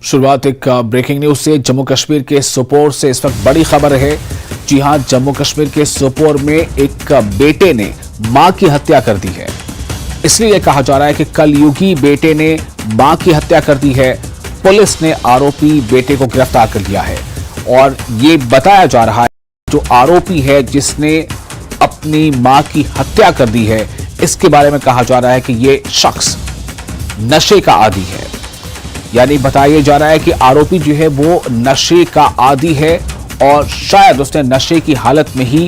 शुरुआत एक breaking news से। जम्मू कश्मीर के सोपोर से इस वक्त बड़ी खबर है। जी हां, जम्मू कश्मीर के सोपोर में एक बेटे ने मां की हत्या कर दी है। इसलिए कहा जा रहा है कि कलयुगी बेटे ने मां की हत्या कर दी है। पुलिस ने आरोपी बेटे को गिरफ्तार कर लिया है और ये बताया जा रहा है जो आरोपी है जिसने अपनी मां की हत्या कर दी है, इसके बारे में कहा जा रहा है कि ये शख्स नशे का आदी है। यानी बताया जा रहा है कि आरोपी जो है वो नशे का आदी है और शायद उसने नशे की हालत में ही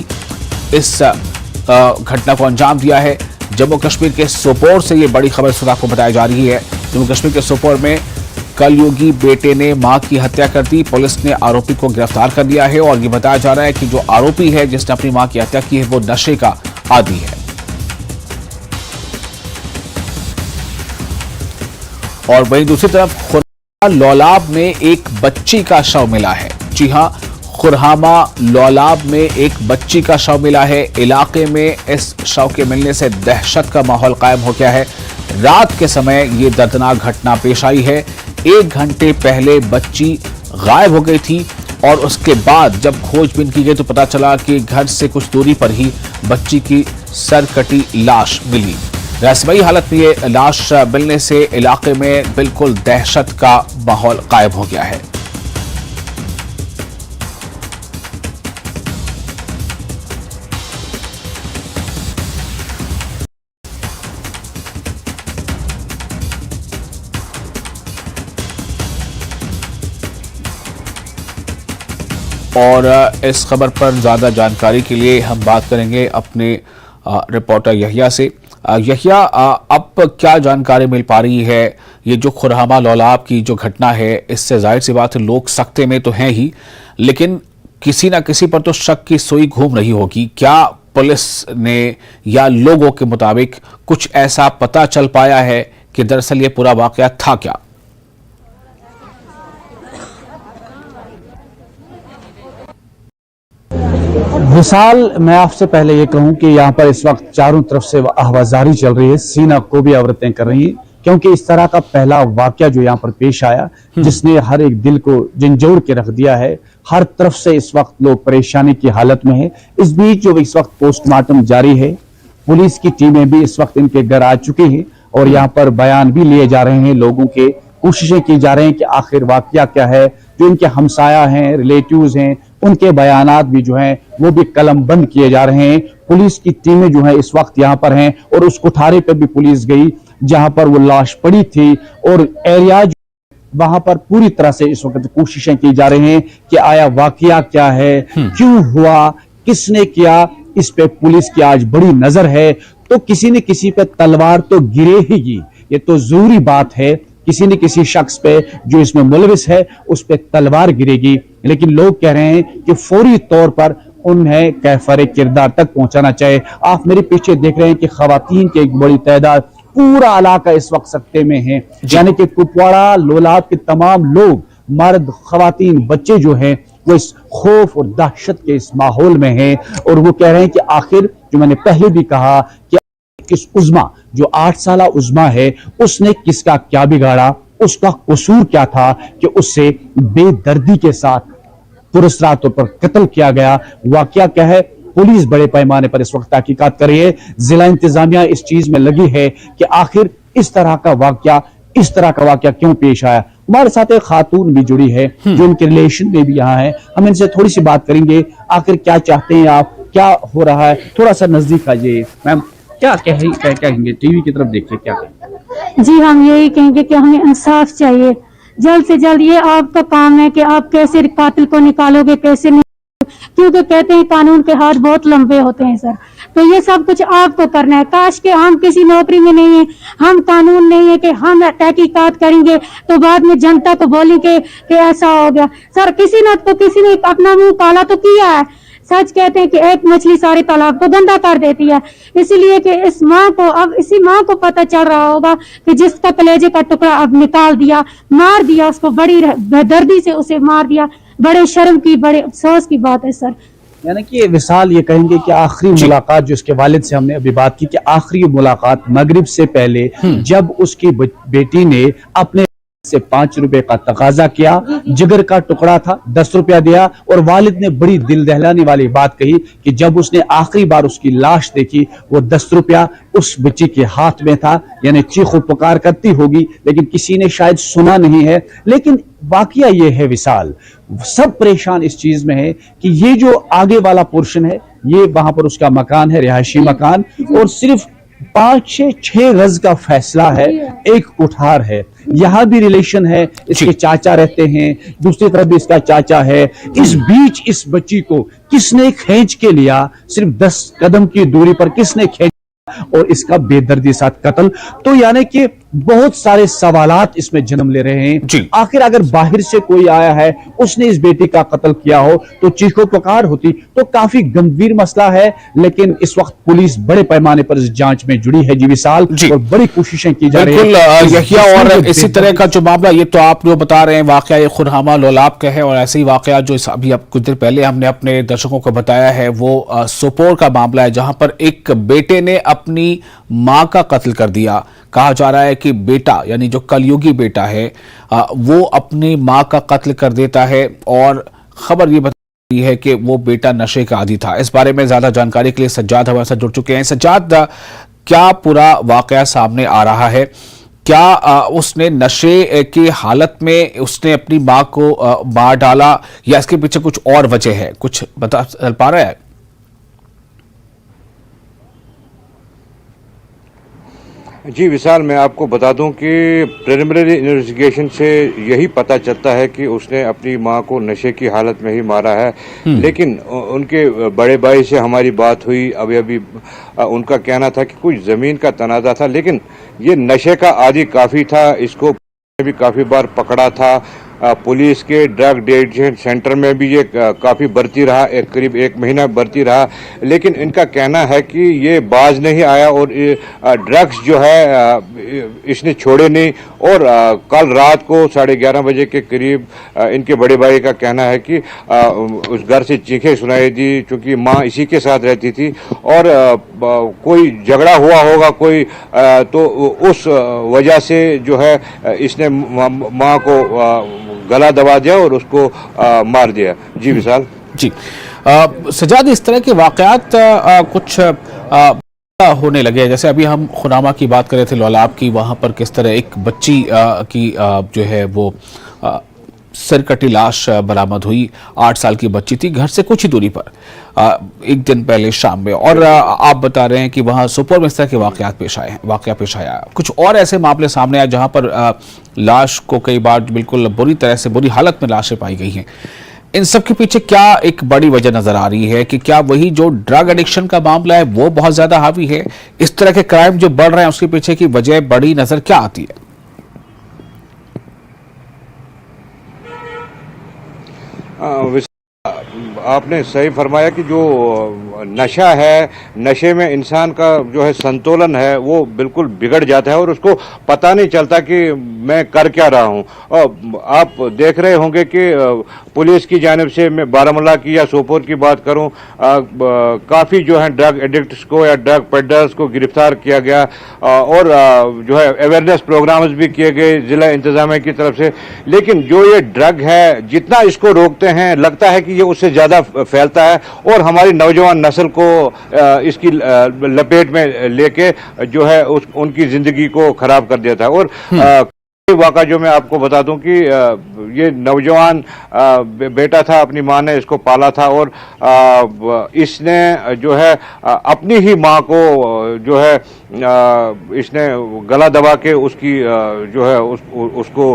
इस घटना को अंजाम दिया है। जम्मू कश्मीर के सोपोर से ये बड़ी खबर सुबह को बताई जा रही है। जम्मू कश्मीर के सोपोर में कलयुगी बेटे ने मां की हत्या कर दी। पुलिस ने आरोपी को गिरफ्तार कर लिया है और ये बताया जा रहा है कि जो आरोपी है जिसने अपनी मां की हत्या की है वो नशे का आदी है। और वहीं दूसरी तरफ खुरहामा लौलाब में एक बच्ची का शव मिला है। जी हां, खुरहामा लौलाब में एक बच्ची का शव मिला है। इलाके में इस शव के मिलने से दहशत का माहौल कायम हो गया है। रात के समय ये दर्दनाक घटना पेश आई है। 1 घंटे पहले बच्ची गायब हो गई थी और उसके बाद जब खोजबीन की गई तो पता चला कि घर से कुछ दूरी पर ही बच्ची की सरकटी लाश मिली। रहस्यमयी हालत में ये लाश मिलने से इलाके में बिल्कुल दहशत का माहौल कायम हो गया है। और इस खबर पर ज्यादा जानकारी के लिए हम बात करेंगे अपने रिपोर्टर यहिया से। यहिया, अब क्या जानकारी मिल पा रही है? ये जो खुरहामा लौलाब की जो घटना है, इससे जाहिर सी बात है लोग सख्ते में तो हैं ही, लेकिन किसी ना किसी पर तो शक की सुई घूम रही होगी। क्या पुलिस ने या लोगों के मुताबिक कुछ ऐसा पता चल पाया है कि दरअसल ये पूरा वाकया था क्या? विशाल, मैं आपसे पहले ये कहूं कि यहाँ पर इस वक्त चारों तरफ से आवाजारी चल रही है, सीना को भी औरतें कर रही हैं, क्योंकि इस तरह का पहला वाकया जो यहाँ पर पेश आया जिसने हर एक दिल को झंझोड़ के रख दिया है। हर तरफ से इस वक्त लोग परेशानी की हालत में है। इस बीच जो इस वक्त पोस्टमार्टम जारी है, पुलिस की टीमें भी इस वक्त इनके घर आ चुकी हैं और यहाँ पर बयान भी लिए जा रहे हैं। लोगों के कोशिशें की जा रही हैं कि आखिर वाकया क्या है। जो इनके हमसाया हैं, रिलेटिव्स हैं, उनके बयानात भी जो हैं वो भी कलम बंद किए जा रहे हैं। पुलिस की टीमें जो है इस वक्त यहाँ पर हैं और उस कोठारे पर भी पुलिस गई जहां पर वो लाश पड़ी थी और एरिया वहां पर पूरी तरह से इस वक्त कोशिशें की जा रही हैं कि आया वाकया क्या है, क्यों हुआ, किसने किया। इस पे पुलिस की आज बड़ी नजर है। तो किसी न किसी पे तलवार तो गिरेगी, ये तो जरूरी बात है। किसी न किसी शख्स पे जो इसमें मुलविस है उस पे तलवार गिरेगी, लेकिन लोग कह रहे हैं कि फौरी तौर पर उन्हें कैफरे किरदार तक पहुंचाना चाहिए। आप मेरे पीछे देख रहे हैं कि खवातीन की एक बड़ी तादाद, पूरा इलाका इस वक्त सख्ते में है। यानी कि कुपवाड़ा लोलाब के तमाम लोग, मर्द, खवातीन, बच्चे जो हैं वो इस खौफ और दहशत के इस माहौल में हैं और वो कह रहे हैं कि आखिर, जो मैंने पहले भी कहा कि इस उज़्मा जो 8 साला उज़्मा है उसने किसका क्या बिगाड़ा, उसका कसूर क्या था कि उससे बेदर्दी के साथ पुरस्कार तौर पर कत्ल किया गया। वाकया क्या है, पुलिस बड़े पैमाने पर इस वक्त तहकीकात कर रही है। जिला इंतजामिया इस चीज में लगी है कि आखिर इस तरह का वाकया क्यों पेश आया। हमारे साथ एक खातून भी जुड़ी है जो इनके रिलेशन में भी यहाँ है। हम इनसे थोड़ी सी बात करेंगे, आखिर क्या चाहते हैं आप, क्या हो रहा है। थोड़ा सा नजदीक आइए मैम, क्या कहेंगे, टीवी की तरफ देखिए, क्या कहेंगे? जी, हम यही कहेंगे कि हमें इंसाफ चाहिए जल्द से जल्द। ये आपका काम है कि आप कैसे कातिल को निकालोगे, कैसे नहीं, क्योंकि कहते हैं कानून के हाथ बहुत लंबे होते हैं सर। तो ये सब कुछ आपको करना है। काश के हम किसी नौकरी में नहीं है, हम कानून नहीं है कि हम तहकीकात करेंगे तो बाद में जनता को बोलेंगे कि ऐसा हो गया। सर, किसी ने अपना मुंह काला तो किया है। सच कहते हैं कि एक मछली सारे तालाब को गंदा कर देती है। इसलिए कि इसी माँ को पता चल रहा होगा कि जिसका कलेजे का टुकड़ा अब निकाल दिया, मार दिया, उसको बड़ी बेदर्दी से उसे मार दिया। बड़े शर्म की, बड़े अफसोस की बात है सर। यानी कि विशाल, ये कहेंगे कि आखिरी मुलाकात जो इसके वालिद से हमने अभी बात की कि आखिरी मुलाकात मगरिब से पहले जब उसकी बेटी ने अपने से 5 रुपए का तकाजा किया। जिगर का टुकड़ा था, 10 रुपया दिया। और वालिद ने बड़ी दिल दहलाने वाली बात कही कि जब उसने आखिरी बार उसकी लाश देखी, वो 10 रुपया उस बच्ची के हाथ में था, यानी चीखो पुकार करती होगी, लेकिन किसी ने शायद सुना नहीं है। लेकिन वाकया ये है विशाल, सब परेशान इस चीज में है कि ये जो आगे वाला पोर्शन है, ये वहां पर उसका मकान है, रिहायशी मकान, और सिर्फ 5-6 गज का फैसला है, एक कुठार है। यहां भी रिलेशन है, इसके चाचा रहते हैं, दूसरी तरफ भी इसका चाचा है। इस बीच इस बच्ची को किसने खींच के लिया, सिर्फ 10 कदम की दूरी पर किसने खींच, और इसका बेदर्दी साथ कत्ल। तो यानी कि बहुत सारे सवालात इसमें जन्म ले रहे हैं। आखिर अगर बाहर से कोई आया है, उसने इस बेटी का कत्ल किया हो, तो चीखो पुकार होती, तो काफी गंभीर मसला है। लेकिन इस वक्त पुलिस बड़े पैमाने पर इस जांच में जुड़ी है जी विशाल, और बड़ी कोशिशें की जा रही है। और इसी तरह का जो मामला, ये तो आप जो बता रहे हैं वाकया, ये खुरहामा लोलाब का है, और ऐसे ही वाकया जो अभी कुछ देर पहले हमने अपने दर्शकों को बताया है, वो सोपोर का मामला है, जहां पर एक बेटे ने अपनी मां का कत्ल कर दिया। कहा जा रहा है कि बेटा, यानी जो कलयुगी बेटा है, वो अपनी मां का कत्ल कर देता है, और खबर ये बता रही है कि वो बेटा नशे का आदी था। इस बारे में ज्यादा जानकारी के लिए सज्जाद हमारे साथ जुड़ चुके हैं। सज्जाद, क्या पूरा वाकया सामने आ रहा है? क्या उसने नशे की हालत में उसने अपनी मां को मार डाला, या इसके पीछे कुछ और वजह है? कुछ बता चल पा रहा है? जी विशाल, मैं आपको बता दूं कि प्रिलिमिनरी इन्वेस्टिगेशन से यही पता चलता है कि उसने अपनी मां को नशे की हालत में ही मारा है। लेकिन उनके बड़े भाई से हमारी बात हुई, अभी उनका कहना था कि कुछ जमीन का तनाजा था, लेकिन ये नशे का आदी काफी था। इसको भी काफी बार पकड़ा था। पुलिस के ड्रग डिटेक्शन सेंटर में भी ये काफ़ी भर्ती रहा, करीब 1 महीना भर्ती रहा। लेकिन इनका कहना है कि ये बाज नहीं आया, और ड्रग्स जो है इसने छोड़े नहीं। और कल रात को 11:30 बजे के करीब इनके बड़े भाई का कहना है कि उस घर से चीखें सुनाई दी, क्योंकि माँ इसी के साथ रहती थी, और कोई झगड़ा हुआ होगा कोई, तो उस वजह से जो है इसने माँ को गला दबा दिया और उसको मार दिया। जी विशाल। जी सजाद, इस तरह के वाकयात कुछ होने लगे, जैसे अभी हम खुरामा की बात कर रहे थे, लोलाब की, वहां पर किस तरह एक बच्ची की जो है वो सिरकटी लाश बरामद हुई। 8 साल की बच्ची थी, घर से कुछ ही दूरी पर, एक दिन पहले शाम में। और आप बता रहे हैं कि वहां सोपोर में इस तरह के वाकया पेश आया। कुछ और ऐसे मामले सामने आए जहां पर लाश को कई बार बिल्कुल बुरी तरह से, बुरी हालत में लाशें पाई गई हैं। इन सब के पीछे क्या एक बड़ी वजह नजर आ रही है कि क्या वही जो ड्रग एडिक्शन का मामला है वो बहुत ज्यादा हावी है? इस तरह के क्राइम जो बढ़ रहे हैं उसके पीछे की वजह बड़ी नजर क्या आती है? आपने सही फरमाया कि जो नशा है, नशे में इंसान का जो है संतुलन है वो बिल्कुल बिगड़ जाता है, और उसको पता नहीं चलता कि मैं कर क्या रहा हूँ। और आप देख रहे होंगे कि पुलिस की जानिब से, मैं बारामूला की या सोपोर की बात करूँ, काफ़ी जो है ड्रग एडिक्ट्स को या ड्रग पेडलर्स को गिरफ्तार किया गया, और जो है अवेयरनेस प्रोग्राम्स भी किए गए ज़िला इंतजामिया की तरफ से। लेकिन जो ये ड्रग है, जितना इसको रोकते हैं लगता है कि ये उससे ज़्यादा फैलता है, और हमारी नौजवान नस्ल को इसकी लपेट में लेके जो है उनकी ज़िंदगी को ख़राब कर देता है। और वाक़ा जो मैं आपको बता दूं कि ये नौजवान बेटा था, अपनी माँ ने इसको पाला था, और इसने जो है अपनी ही माँ को जो है इसने गला दबा के उसकी जो है उसको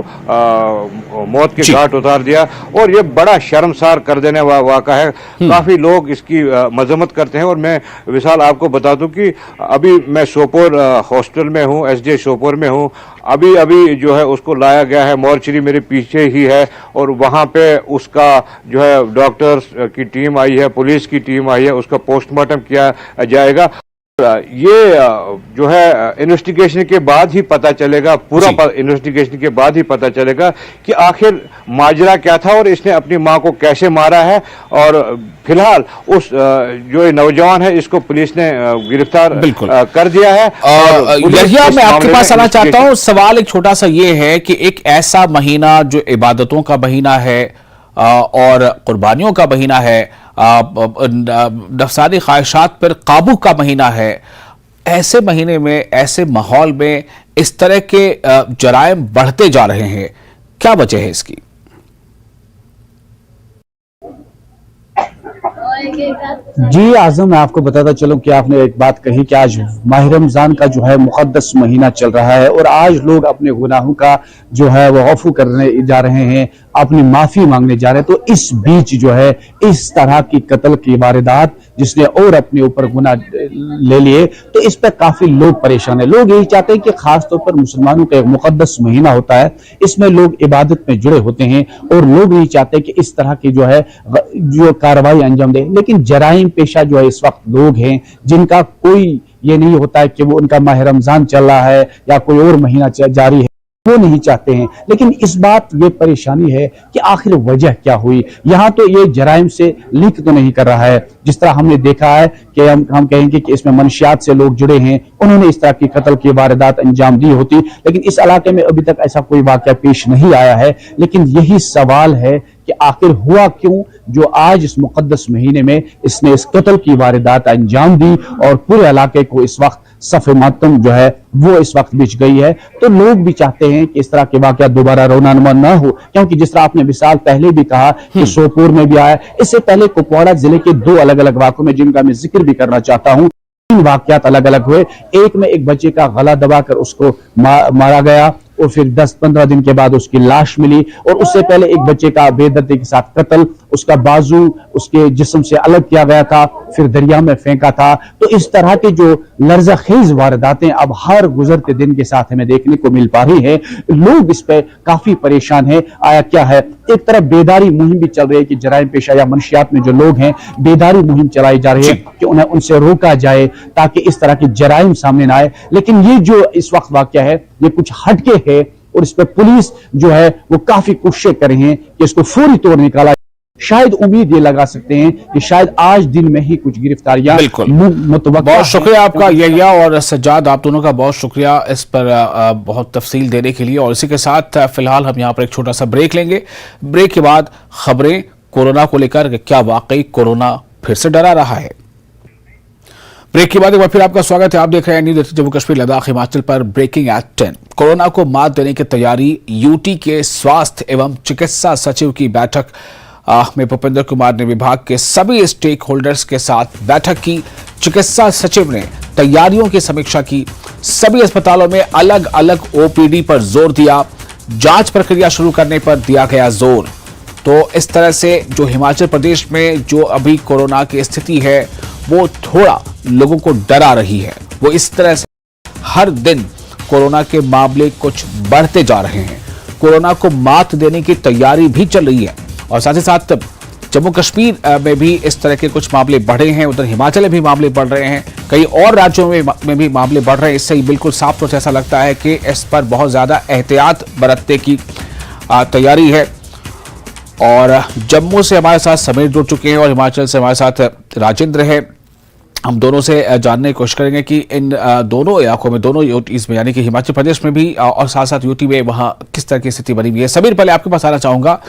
मौत के घाट उतार दिया। और ये बड़ा शर्मसार कर देने वाक़ा है। काफ़ी लोग इसकी मजम्मत करते हैं। और मैं विशाल आपको बता दूं कि अभी मैं सोपोर हॉस्टल में हूँ, SJ सोपोर में हूँ। अभी जो है उसको लाया गया है, मॉर्चरी मेरे पीछे ही है, और वहाँ पे उसका जो है डॉक्टर्स की टीम आई है, पुलिस की टीम आई है, उसका पोस्टमार्टम किया जाएगा। ये जो है इन्वेस्टिगेशन के बाद ही पता चलेगा, पूरा इन्वेस्टिगेशन के बाद ही पता चलेगा कि आखिर माजरा क्या था और इसने अपनी मां को कैसे मारा है। और फिलहाल उस जो नौजवान है इसको पुलिस ने गिरफ्तार कर दिया है। यहिया, मैं आपके पास आना चाहता हूं। सवाल एक छोटा सा ये है कि एक ऐसा महीना जो इबादतों का महीना है और कुर्बानियों का महीना है, नफसानी ख्वाहिशात पर काबू का महीना है, ऐसे महीने में, ऐसे माहौल में इस तरह के जराइम बढ़ते जा रहे हैं, क्या वजह है इसकी? जी आजम, मैं आपको बताता चलूं कि आपने एक बात कही कि आज माह रमजान का जो है मुकद्दस महीना चल रहा है और आज लोग अपने गुनाहों का जो है वो अफू करने जा रहे हैं, अपनी माफी मांगने जा रहे हैं। तो इस बीच जो है इस तरह की कत्ल की वारदात जिसने और अपने ऊपर गुनाह ले लिए, तो इस पर काफी लोग परेशान है। लोग यही चाहते हैं कि खासतौर पर मुसलमानों का एक मुकद्दस महीना होता है, इसमें लोग इबादत में जुड़े होते हैं और लोग यही चाहते हैं कि इस तरह की जो है जो कार्रवाई अंजाम दे। लेकिन जराइम पेशा जो है इस वक्त लोग हैं जिनका कोई ये नहीं होता है कि वो उनका माह रमजान चल रहा है या कोई और महीना जारी है, वो नहीं चाहते हैं। लेकिन इस बात ये परेशानी है कि आखिर वजह क्या हुई। यहाँ तो ये जराइम से लिंक तो नहीं कर रहा है, जिस तरह हमने देखा है कि हम कहेंगे कि इसमें मनशियात से लोग जुड़े हैं, उन्होंने इस तरह की कत्ल की वारदात अंजाम दी होती। लेकिन इस इलाके में अभी तक ऐसा कोई वाकया पेश नहीं आया है। लेकिन यही सवाल है कि आखिर हुआ क्यों जो आज इस मुकद्दस महीने में इसने इस कत्ल की वारदात अंजाम दी और पूरे इलाके को इस वक्त सफ़े मातम जो है वो इस वक्त बिछ गई है। तो लोग भी चाहते हैं कि इस तरह के वाकया दोबारा रोनानुमा न हो, क्योंकि जिस तरह आपने मिसाल पहले भी कहा कि सोपोर में भी आया, इससे पहले कुपवाड़ा जिले के 2 अलग अलग वाकों में जिनका मैं जिक्र भी करना चाहता हूं, 3 वाकयात अलग अलग हुए। एक में एक बच्चे का गला दबाकर उसको मारा गया और फिर 10-15 दिन के बाद उसकी लाश मिली, और उससे पहले एक बच्चे का बेदर्दी के साथ कत्ल, उसका बाजू उसके जिस्म से अलग किया गया था, फिर दरिया में फेंका था। तो इस तरह के जो लर्ज़खेज़ वारदातें अब हर गुजरते दिन के साथ हमें देखने को मिल पा रही है। लोग इस पे काफी परेशान है। आया क्या है, एक तरफ बेदारी मुहिम भी चल रही है कि जराइम पेशा या मनशियात में जो लोग हैं, बेदारी मुहिम चलाई जा रही है कि उन्हें उनसे रोका जाए ताकि इस तरह की जराइम सामने ना आए। लेकिन ये जो इस वक्त वाकया है ये कुछ हटके है और इस पर पुलिस जो है वो काफी कोशिश कर रही है कि इसको फौरी तौर निकाला। शायद उम्मीद ये लगा सकते हैं कि शायद आज दिन में ही कुछ गिरफ्तारियां। बहुत शुक्रिया आपका यहिया और सज्जाद, आप दोनों का बहुत शुक्रिया इस पर बहुत तफसील देने के लिए। और इसी के साथ फिलहाल हम यहाँ पर एक छोटा सा ब्रेक लेंगे। ब्रेक के बाद खबरें कोरोना को लेकर, क्या वाकई कोरोना फिर से डरा रहा है। ब्रेक के बाद एक बार फिर आपका स्वागत है। आप देख रहे हैं न्यूज़ जम्मू कश्मीर लद्दाख हिमाचल पर ब्रेकिंग एट 10। कोरोना को मात देने की तैयारी, यूटी के स्वास्थ्य एवं चिकित्सा सचिव की बैठक में भूपेंद्र कुमार ने विभाग के सभी स्टेक होल्डर्स के साथ बैठक की। चिकित्सा सचिव ने तैयारियों की समीक्षा की, सभी अस्पतालों में अलग अलग ओपीडी पर जोर दिया, जांच प्रक्रिया शुरू करने पर दिया गया जोर। तो इस तरह से जो हिमाचल प्रदेश में जो अभी कोरोना की स्थिति है वो थोड़ा लोगों को डरा रही है। वो इस तरह से हर दिन कोरोना के मामले कुछ बढ़ते जा रहे हैं। कोरोना को मात देने की तैयारी भी चल रही है और साथ ही साथ जम्मू कश्मीर में भी इस तरह के कुछ मामले बढ़े हैं। उधर हिमाचल में भी मामले बढ़ रहे हैं, कई और राज्यों में भी मामले बढ़ रहे हैं। इससे बिल्कुल साफ तौर से ऐसा लगता है कि इस पर बहुत ज्यादा एहतियात बरतने की तैयारी है। और जम्मू से हमारे साथ समीर जुड़ चुके हैं और हिमाचल से हमारे साथ राजेंद्र है। हम दोनों से जानने की कोशिश करेंगे कि इन दोनों इलाकों में, दोनों यूटीज में, यानी कि हिमाचल प्रदेश में भी और साथ साथ यूटी में, वहां किस तरह की स्थिति बनी हुई है। समीर, पहले आपके पास आना चाहूंगा।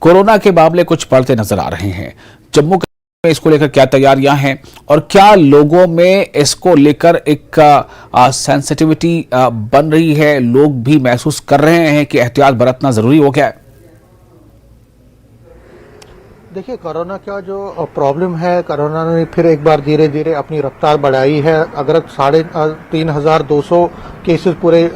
कोरोना के मामले कुछ बढ़ते नजर आ रहे हैं, जम्मू कश्मीर में इसको लेकर क्या तैयारियां हैं और क्या लोगों में इसको लेकर एक सेंसिटिविटी बन रही है, लोग भी महसूस कर रहे हैं कि एहतियात बरतना जरूरी हो गया है? देखिए, कोरोना का जो प्रॉब्लम है, कोरोना ने फिर एक बार धीरे धीरे अपनी रफ्तार बढ़ाई है। अगर 3,200 केसेस पूरे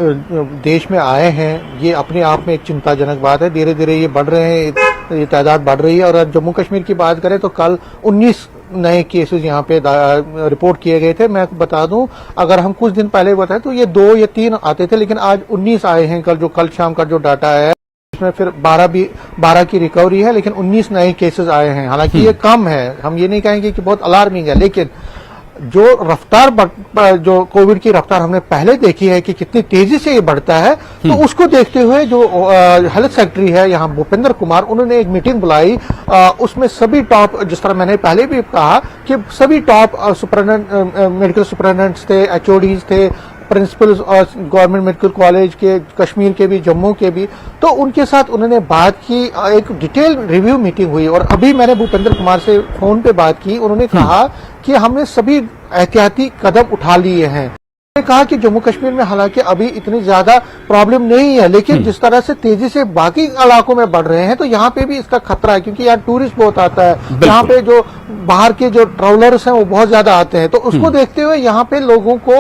देश में आए हैं, ये अपने आप में एक चिंताजनक बात है। धीरे धीरे ये बढ़ रहे हैं, ये तादाद बढ़ रही है। और जम्मू कश्मीर की बात करें तो कल 19 नए केसेस यहाँ पे रिपोर्ट किए गए थे। मैं बता दूं, अगर हम कुछ दिन पहले बताएं तो ये 2 या 3 आते थे, लेकिन आज 19 आए हैं। कल शाम का जो डाटा है इसमें फिर 12 की रिकवरी है, लेकिन 19 नए केसेस आए हैं। हालांकि ये कम है, हम ये नहीं कहेंगे कि बहुत अलार्मिंग है, लेकिन जो रफ्तार जो कोविड की रफ्तार हमने पहले देखी है कि कितनी तेजी से ये बढ़ता है, तो उसको देखते हुए जो हेल्थ सेक्रेटरी है यहाँ भूपेंद्र कुमार, उन्होंने एक मीटिंग बुलाई। उसमें सभी टॉप, जिस तरह मैंने पहले भी कहा कि सभी टॉप मेडिकल सुपरिटेंडेंट्स थे, एचओडीज थे, प्रिंसिपल्स और गवर्नमेंट मेडिकल कॉलेज के, कश्मीर के भी, जम्मू के भी, तो उनके साथ उन्होंने बात की। एक डिटेल रिव्यू मीटिंग हुई और अभी मैंने भूपेंद्र कुमार से फोन पे बात की। उन्होंने कहा कि हमने सभी एहतियाती कदम उठा लिए हैं। उन्होंने कहा कि जम्मू कश्मीर में हालांकि अभी इतनी ज्यादा प्रॉब्लम नहीं है, लेकिन जिस तरह से तेजी से बाकी इलाकों में बढ़ रहे हैं, तो यहाँ पे भी इसका खतरा है, क्योंकि यहाँ टूरिस्ट बहुत आता है, यहाँ पे जो बाहर के जो ट्रैवलर्स हैं वो बहुत ज्यादा आते हैं। तो उसको देखते हुए यहाँ पे लोगों को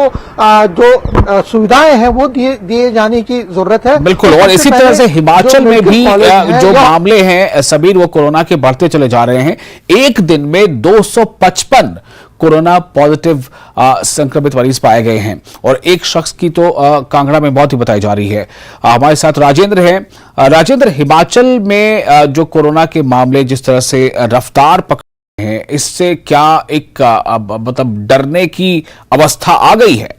जो सुविधाएं हैं वो दिए जाने की जरूरत है। बिल्कुल। और इसी तरह से हिमाचल में भी जो मामले हैं सबीर, वो कोरोना के बढ़ते चले जा रहे हैं। एक दिन में 255 कोरोना पॉजिटिव संक्रमित मरीज पाए गए हैं और एक शख्स की तो कांगड़ा में मौत ही बताई जा रही है। हमारे साथ राजेंद्र हैं। राजेंद्र, हिमाचल में जो कोरोना के मामले जिस तरह से रफ्तार पकड़े हैं, इससे क्या एक मतलब डरने की अवस्था आ गई है?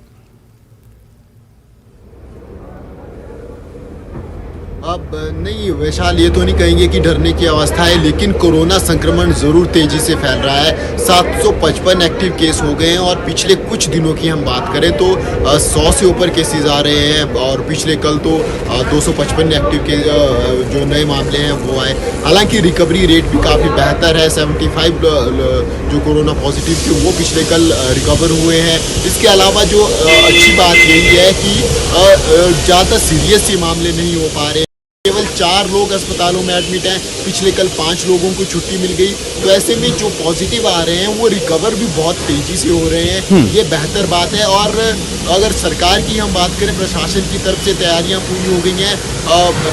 अब नहीं वैशाल, ये तो नहीं कहेंगे कि डरने की अवस्था है, लेकिन कोरोना संक्रमण ज़रूर तेज़ी से फैल रहा है। 755 एक्टिव केस हो गए हैं और पिछले कुछ दिनों की हम बात करें तो 100 से ऊपर केसेस आ रहे हैं और पिछले कल तो 255 एक्टिव के जो नए मामले हैं वो आए। हालांकि रिकवरी रेट भी काफ़ी बेहतर है। 75 जो कोरोना पॉजिटिव थे वो पिछले कल रिकवर हुए हैं। इसके अलावा जो अच्छी बात यही है कि ज़्यादा सीरियस ये मामले नहीं हो पा रहे। केवल 4 लोग अस्पतालों में एडमिट हैं, पिछले कल 5 लोगों को छुट्टी मिल गई। तो ऐसे में जो पॉजिटिव आ रहे हैं वो रिकवर भी बहुत तेजी से हो रहे हैं, ये बेहतर बात है। और अगर सरकार की हम बात करें, प्रशासन की तरफ से तैयारियां पूरी हो गई हैं।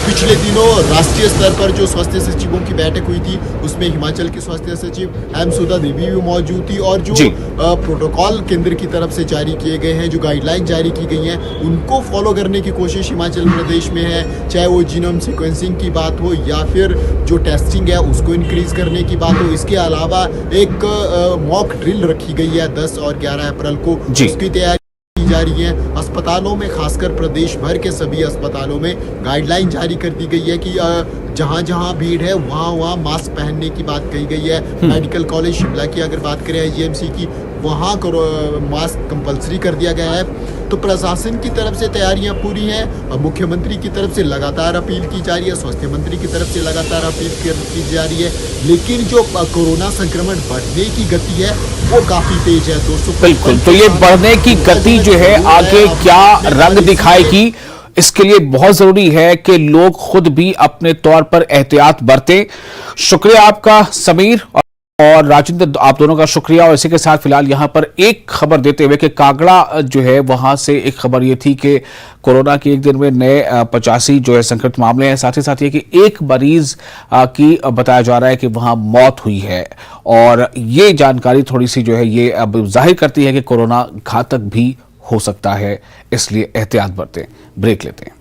पिछले दिनों राष्ट्रीय स्तर पर जो स्वास्थ्य सचिवों की बैठक हुई थी, उसमें हिमाचल की स्वास्थ्य सचिव एम सुधा देवी भी मौजूद थी और जो प्रोटोकॉल केंद्र की तरफ से जारी किए गए हैं, जो गाइडलाइन जारी की गई हैं, उनको फॉलो करने की कोशिश हिमाचल प्रदेश में है। चाहे वो जीनोम सीक्वेंसिंग की बात हो या फिर जो टेस्टिंग है उसको इंक्रीज करने की बात हो। इसके अलावा एक मॉक ड्रिल रखी गई है 10 और 11 अप्रैल को, उसकी तैयारी की जा रही है। अस्पतालों में, खासकर प्रदेश भर के सभी अस्पतालों में गाइडलाइन जारी कर दी गई है कि जहां जहां भीड़ है वहां मास्क पहनने की बात कही गई है। मेडिकल कॉलेज शिमला की अगर बात करें, IGMC की, वहां मास्क कंपलसरी कर दिया गया है। तो प्रशासन की तरफ से तैयारियां पूरी हैं। मुख्यमंत्री की तरफ से लगातार अपील की जा रही है, स्वास्थ्य मंत्री की तरफ से लगातार अपील की जा रही है। लेकिन जो कोरोना संक्रमण बढ़ने की गति है वो काफी तेज है। 200 बिल्कुल। तो ये बढ़ने की गति जो है आगे क्या रंग दिखाएगी, इसके लिए बहुत जरूरी है कि लोग खुद भी अपने तौर पर एहतियात बरतें। शुक्रिया आपका समीर और राजेंद्र, आप दोनों का शुक्रिया। और इसी के साथ फिलहाल यहां पर एक खबर देते हुए कि कांगड़ा जो है वहां से एक खबर ये थी कि कोरोना के एक दिन में नए 85 जो है संक्रमित मामले हैं। साथ ही साथ ये कि एक मरीज की बताया जा रहा है कि वहां मौत हुई है और ये जानकारी थोड़ी सी जो है ये अब जाहिर करती है कि कोरोना घातक भी हो सकता है, इसलिए एहतियात बरतें। ब्रेक लेते हैं।